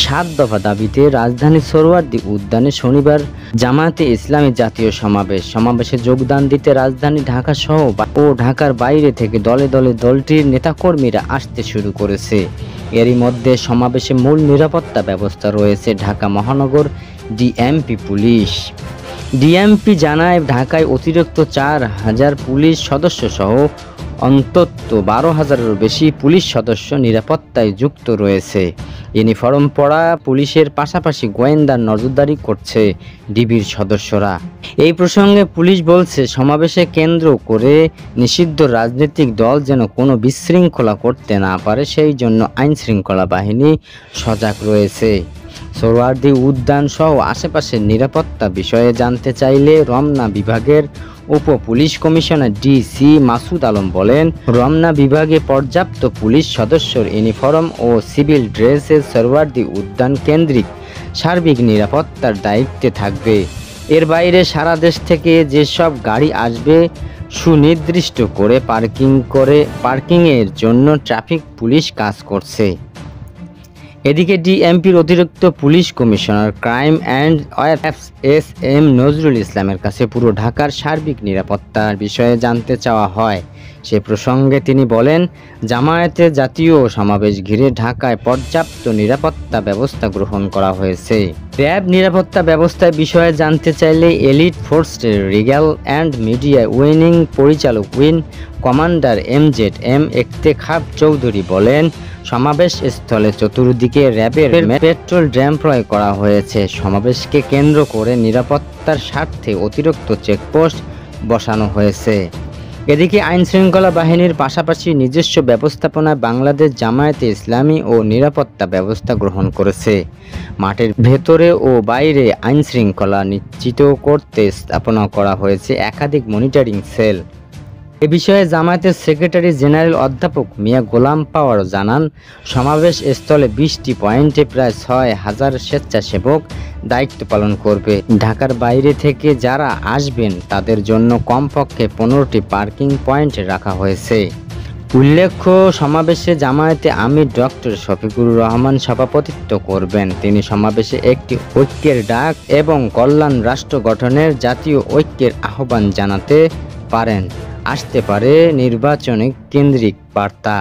7 দফা দাবিতে রাজধানীর সোহরাওয়ার্দী উদ্যানে শনিবার জামায়াতে ইসলামী জাতীয় সমাবেশে যোগদান দিতে রাজধানী ঢাকা সহ ও ঢাকার বাইরে থেকে দলে দলে দলটির নেতাকর্মীরা আসতে শুরু করেছে। এরই মধ্যে সমাবেশে মূল নিরাপত্তা ব্যবস্থা রয়েছে ঢাকা মহানগর ডিএমপি পুলিশ। ডিএমপি জানায়, ঢাকায় অতিরিক্ত 4,000 পুলিশ সদস্য সহ অন্তত 12,000-এরও বেশি পুলিশ সদস্য নিরাপত্তায় যুক্ত রয়েছে। ইউনিফর্ম পরা পুলিশের পাশাপাশি গোয়েন্দার নজরদারি করছে ডিবির সদস্যরা। এই প্রসঙ্গে পুলিশ বলছে, সমাবেশে কেন্দ্র করে নিষিদ্ধ রাজনৈতিক দল যেন কোনো বিশৃঙ্খলা করতে না পারে সেই জন্য আইনশৃঙ্খলা বাহিনী সজাগ রয়েছে। সোহরাওয়ার্দী উদ্যান সহ আশেপাশের নিরাপত্তা বিষয়ে জানতে চাইলে রমনা বিভাগের উপ police commissioner DC Masud Alam বলেন, রমনা বিভাগে পর্যাপ্ত পুলিশ সদস্যর ইউনিফর্ম ও সিভিল ড্রেসে সোহরাওয়ার্দী উদ্যান কেন্দ্রিক সার্বিক নিরাপত্তার দায়িত্বে থাকবে। এর বাইরে সারা দেশ থেকে যেসব গাড়ি আসবে সুনির্দিষ্ট করে পার্কিংয়ের জন্য ট্রাফিক পুলিশ কাজ করছে। এদিকে ডিএমপির অতিরিক্ত police commissioner crime and SM. Nazrul ইসলামের কাছে পুরো ঢাকার সার্বিক নিরাপত্তার বিষয়ে জানতে চাওয়া হয়। সে প্রসঙ্গে তিনি বলেন, জামায়াতের জাতীয় সমাবেশ ঘিরে ঢাকায় পর্যাপ্ত নিরাপত্তা ব্যবস্থা গ্রহণ করা হয়েছে। র্যাব নিরাপত্তা ব্যবস্থার বিষয়ে জানতে চাইলে এলিট ফোর্সের রিগ্যাল অ্যান্ড মিডিয়া উইং পরিচালক কমান্ডার এম.জেড.এম. ইফতেখার চৌধুরী বলেন, সমাবেশ স্থলে চতুর্দিকে র্যাবের পেট্রোল ড্যাম প্রয়োগ করা হয়েছে। সমাবেশকে কেন্দ্র করে নিরাপত্তার স্বার্থে অতিরিক্ত চেকপোস্ট বসানো হয়েছে। এদিকে আইনশৃঙ্খলা বাহিনীর পাশাপাশি নিজস্ব ব্যবস্থাপনায় বাংলাদেশ জামায়াতে ইসলামী ও নিরাপত্তা ব্যবস্থা গ্রহণ করেছে। মাঠের ভেতরে ও বাইরে আইনশৃঙ্খলা নিশ্চিত করতে স্থাপনা করা হয়েছে একাধিক মনিটরিং সেল। এ বিষয়ে জামায়াতের সেক্রেটারি জেনারেল অধ্যাপক মিয়া গোলাম পাওয়ার জানান, সমাবেশ স্থলে 20টি পয়েন্টে প্রায় 6,000 স্বেচ্ছাসেবক দায়িত্ব পালন করবে। ঢাকার বাইরে থেকে যারা আসবেন তাদের জন্য কমপক্ষে 15টি পার্কিং পয়েন্ট রাখা হয়েছে। উল্লেখ্য, সমাবেশে জামায়াতে আমির ডক্টর শফিকুর রহমান সভাপতিত্ব করবেন। তিনি সমাবেশে একটি ঐক্যের ডাক এবং কল্যাণ রাষ্ট্র গঠনের জাতীয় ঐক্যের আহ্বান জানাতে পারেন। আসতে পারে নির্বাচনে কেন্দ্রিক বার্তা।